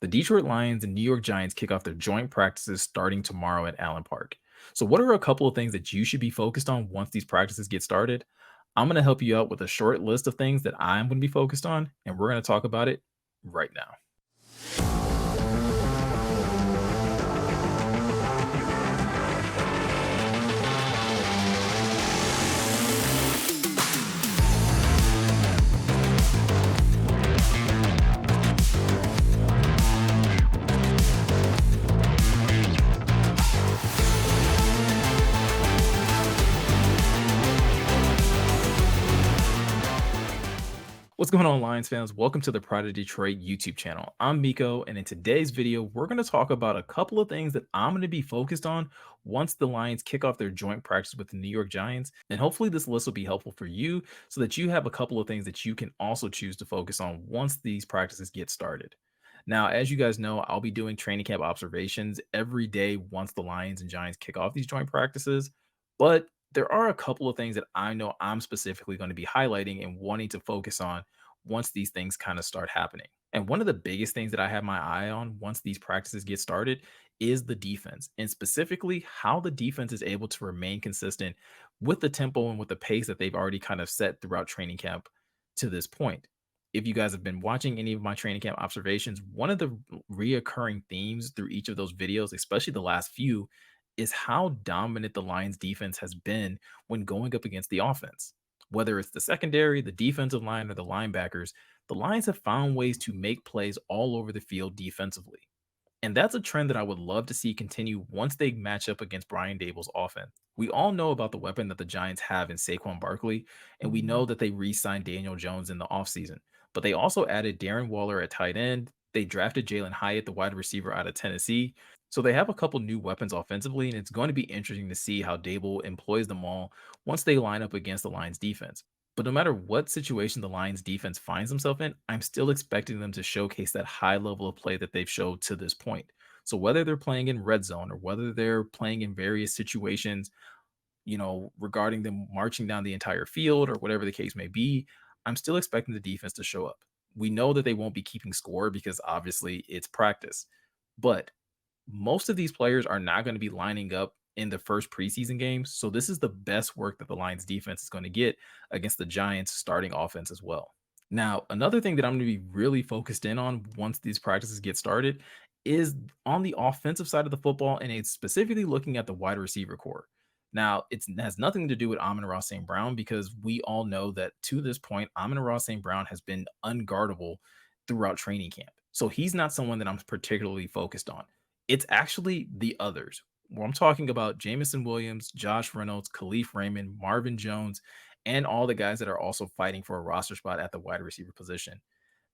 The Detroit Lions and New York Giants kick off their joint practices starting tomorrow at Allen Park. So, what are a couple of things that you should be focused on once these practices get started? I'm going to help you out with a short list of things that I'm going to be focused on, and we're going to talk about it right now. What's going on, Lions fans? Welcome to the Pride of Detroit YouTube channel. I'm Miko, and in today's video, we're going to talk about a couple of things that I'm going to be focused on once the Lions kick off their joint practice with the New York Giants. And hopefully, this list will be helpful for you so that you have a couple of things that you can also choose to focus on once these practices get started. Now, as you guys know, I'll be doing training camp observations every day once the Lions and Giants kick off these joint practices. But there are a couple of things that I know I'm specifically going to be highlighting and wanting to focus on once these things kind of start happening. And one of the biggest things that I have my eye on once these practices get started is the defense, and specifically how the defense is able to remain consistent with the tempo and with the pace that they've already kind of set throughout training camp to this point. If you guys have been watching any of my training camp observations, one of the reoccurring themes through each of those videos, especially the last few, is how dominant the Lions defense has been when going up against the offense. Whether it's the secondary, the defensive line, or the linebackers, the Lions have found ways to make plays all over the field defensively. And that's a trend that I would love to see continue once they match up against Brian Dable's offense. We all know about the weapon that the Giants have in Saquon Barkley, and we know that they re signed Daniel Jones in the offseason. But they also added Darren Waller at tight end. They drafted Jalen Hyatt, the wide receiver out of Tennessee. So they have a couple new weapons offensively, and it's going to be interesting to see how Dable employs them all once they line up against the Lions defense. But no matter what situation the Lions defense finds themselves in, I'm still expecting them to showcase that high level of play that they've showed to this point. So whether they're playing in red zone or whether they're playing in various situations, regarding them marching down the entire field or whatever the case may be, I'm still expecting the defense to show up. We know that they won't be keeping score because obviously it's practice, but most of these players are not going to be lining up in the first preseason games. So this is the best work that the Lions defense is going to get against the Giants starting offense as well. Now, another thing that I'm going to be really focused in on once these practices get started is on the offensive side of the football, and it's specifically looking at the wide receiver core. Now, it has nothing to do with Amon-Ra St. Brown because we all know that to this point, Amon-Ra St. Brown has been unguardable throughout training camp. So he's not someone that I'm particularly focused on. It's actually the others. Where I'm talking about Jamison Williams, Josh Reynolds, Khalif Raymond, Marvin Jones, and all the guys that are also fighting for a roster spot at the wide receiver position.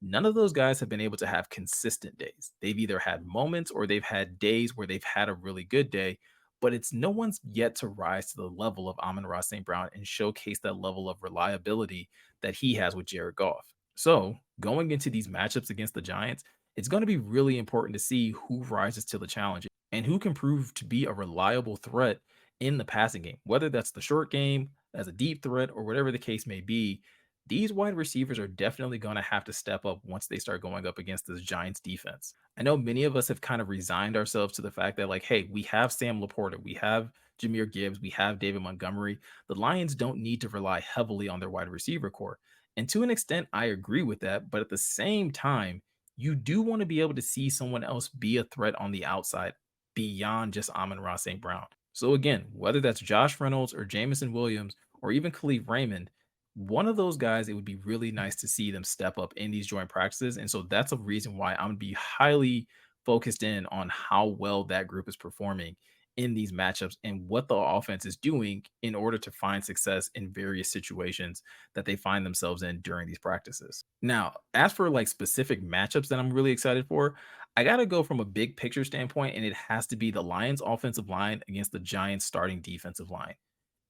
None of those guys have been able to have consistent days. They've either had moments or they've had days where they've had a really good day, but it's no one's yet to rise to the level of Amon-Ra St. Brown and showcase that level of reliability that he has with Jared Goff. So going into these matchups against the Giants, it's going to be really important to see who rises to the challenge and who can prove to be a reliable threat in the passing game, whether that's the short game, as a deep threat, or whatever the case may be. These wide receivers are definitely going to have to step up once they start going up against this Giants defense. I know many of us have kind of resigned ourselves to the fact that, like, hey, we have Sam Laporta, we have Jameer Gibbs, we have David Montgomery. The Lions don't need to rely heavily on their wide receiver core. And to an extent, I agree with that. But at the same time, you do want to be able to see someone else be a threat on the outside beyond just Amon-Ra St. Brown. So again, whether that's Josh Reynolds or Jamison Williams or even Khalif Raymond, one of those guys, it would be really nice to see them step up in these joint practices. And so that's a reason why I'm going to be highly focused in on how well that group is performing in these matchups and what the offense is doing in order to find success in various situations that they find themselves in during these practices. Now, as for like specific matchups that I'm really excited for, I got to go from a big picture standpoint, and it has to be the Lions offensive line against the Giants starting defensive line.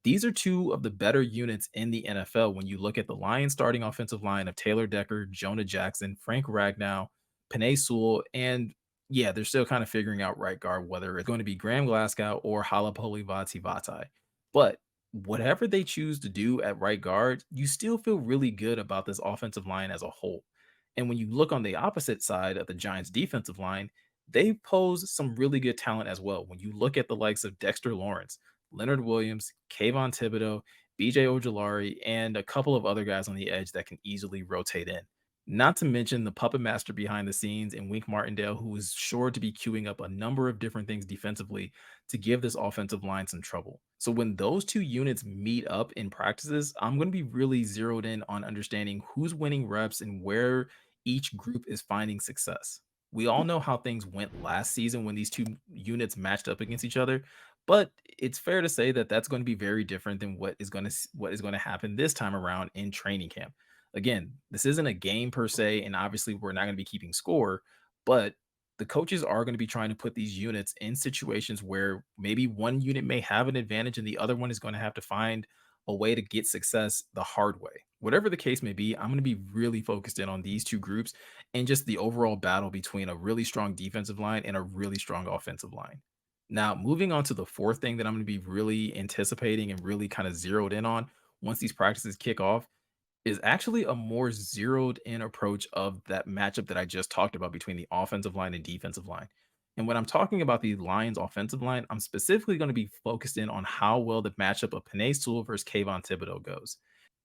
These are two of the better units in the NFL when you look at the Lions starting offensive line of Taylor Decker, Jonah Jackson, Frank Ragnow, Panay Sewell, and yeah, they're still kind of figuring out right guard whether it's going to be Graham Glasgow or Halapoli Vati. But whatever they choose to do at right guard, you still feel really good about this offensive line as a whole. And when you look on the opposite side of the Giants' defensive line, they pose some really good talent as well. When you look at the likes of Dexter Lawrence, Leonard Williams, Kayvon Thibodeau, BJ Ojolari, and a couple of other guys on the edge that can easily rotate in. Not to mention the puppet master behind the scenes in Wink Martindale, who is sure to be queuing up a number of different things defensively to give this offensive line some trouble. So when those two units meet up in practices, I'm going to be really zeroed in on understanding who's winning reps and where each group is finding success. We all know how things went last season when these two units matched up against each other, but it's fair to say that that's going to be very different than what is going to happen this time around in training camp. Again, this isn't a game per se, and obviously we're not going to be keeping score, but the coaches are going to be trying to put these units in situations where maybe one unit may have an advantage and the other one is going to have to find a way to get success the hard way. Whatever the case may be, I'm going to be really focused in on these two groups and just the overall battle between a really strong defensive line and a really strong offensive line. Now, moving on to the fourth thing that I'm going to be really anticipating and really kind of zeroed in on once these practices kick off is actually a more zeroed in approach of that matchup that I just talked about between the offensive line and defensive line. And when I'm talking about the Lions offensive line, I'm specifically going to be focused in on how well the matchup of Panay Sewell versus Kayvon Thibodeau goes.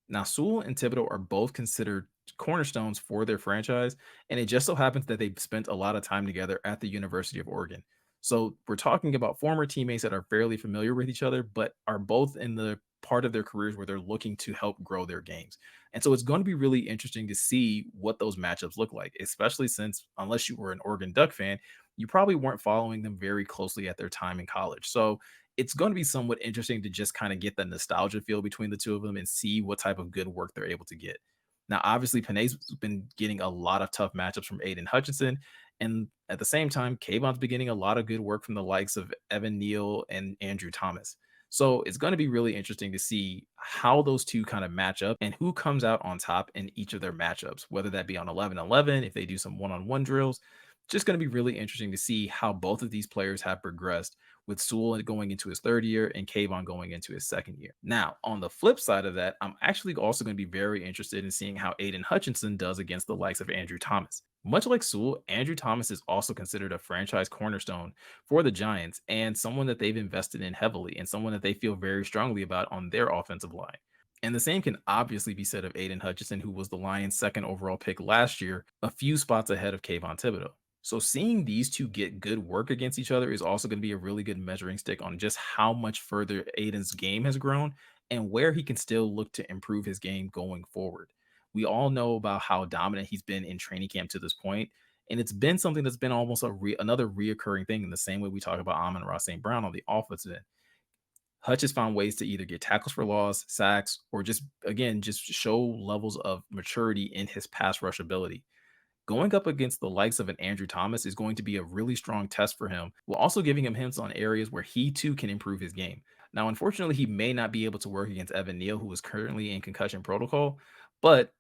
Now, Sewell and Thibodeau are both considered cornerstones for their franchise, and it just so happens that they've spent a lot of time together at the University of Oregon. So we're talking about former teammates that are fairly familiar with each other, but are both in the part of their careers where they're looking to help grow their games. And so it's going to be really interesting to see what those matchups look like, especially since, unless you were an Oregon Duck fan, you probably weren't following them very closely at their time in college. So it's going to be somewhat interesting to just kind of get the nostalgia feel between the two of them and see what type of good work they're able to get. Now, obviously, Panay's been getting a lot of tough matchups from Aiden Hutchinson. And at the same time, Kayvon's been getting a lot of good work from the likes of Evan Neal and Andrew Thomas. So it's going to be really interesting to see how those two kind of match up and who comes out on top in each of their matchups, whether that be on 11-11, if they do some one on one drills. Just going to be really interesting to see how both of these players have progressed with Sewell going into his third year and Kayvon going into his second year. Now, on the flip side of that, I'm actually also going to be very interested in seeing how Aiden Hutchinson does against the likes of Andrew Thomas. Much like Sewell, Andrew Thomas is also considered a franchise cornerstone for the Giants and someone that they've invested in heavily and someone that they feel very strongly about on their offensive line. And the same can obviously be said of Aiden Hutchinson, who was the Lions' second overall pick last year, a few spots ahead of Kayvon Thibodeau. So seeing these two get good work against each other is also going to be a really good measuring stick on just how much further Aiden's game has grown and where he can still look to improve his game going forward. We all know about how dominant he's been in training camp to this point, and it's been something that's been almost another reoccurring thing in the same way we talk about Amon-Ra St. Brown on the offensive end. Hutch has found ways to either get tackles for loss, sacks, or just again just show levels of maturity in his pass rush ability. Going up against the likes of an Andrew Thomas is going to be a really strong test for him, while also giving him hints on areas where he too can improve his game. Now, unfortunately, he may not be able to work against Evan Neal, who is currently in concussion protocol, but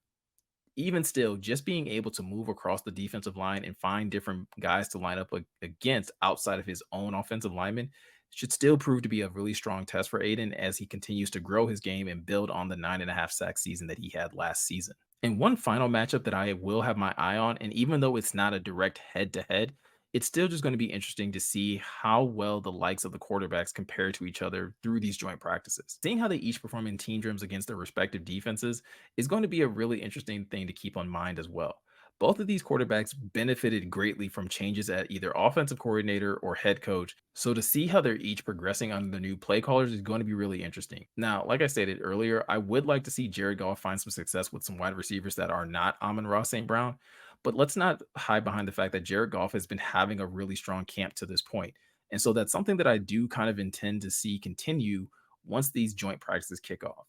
even still, just being able to move across the defensive line and find different guys to line up against outside of his own offensive lineman should still prove to be a really strong test for Aiden as he continues to grow his game and build on the 9.5 sack season that he had last season. And one final matchup that I will have my eye on, and even though it's not a direct head to head, it's still just going to be interesting to see how well the likes of the quarterbacks compare to each other through these joint practices. Seeing how they each perform in team drills against their respective defenses is going to be a really interesting thing to keep on mind as well. Both of these quarterbacks benefited greatly from changes at either offensive coordinator or head coach. So to see how they're each progressing under the new play callers is going to be really interesting. Now, like I stated earlier, I would like to see Jared Goff find some success with some wide receivers that are not Amon-Ra St. Brown. But let's not hide behind the fact that Jared Goff has been having a really strong camp to this point. And so that's something that I do kind of intend to see continue once these joint practices kick off.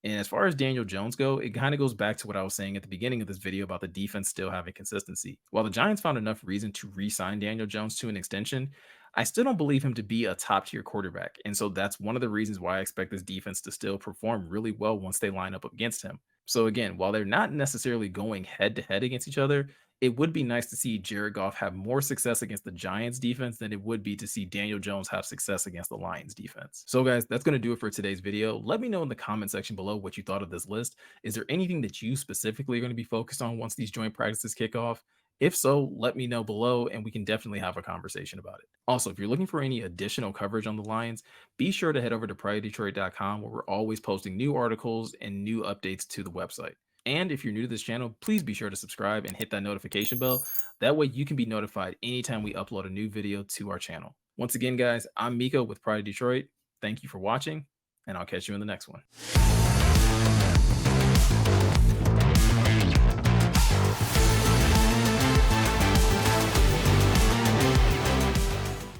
And as far as Daniel Jones go, it kind of goes back to what I was saying at the beginning of this video about the defense still having consistency. While the Giants found enough reason to re-sign Daniel Jones to an extension, I still don't believe him to be a top-tier quarterback. And so that's one of the reasons why I expect this defense to still perform really well once they line up against him. So again, while they're not necessarily going head to head against each other, It would be nice to see Jared Goff have more success against the Giants defense than it would be to see Daniel Jones have success against the Lions defense. So guys, that's going to do it for today's video. Let me know in the comment section below what you thought of this list. Is there anything that you specifically are going to be focused on once these joint practices kick off? If so, let me know below and we can definitely have a conversation about it. Also, if you're looking for any additional coverage on the Lions, be sure to head over to pridedetroit.com where we're always posting new articles and new updates to the website. And if you're new to this channel, please be sure to subscribe and hit that notification bell. That way you can be notified anytime we upload a new video to our channel. Once again, guys, I'm Meko with Pride of Detroit. Thank you for watching, and I'll catch you in the next one.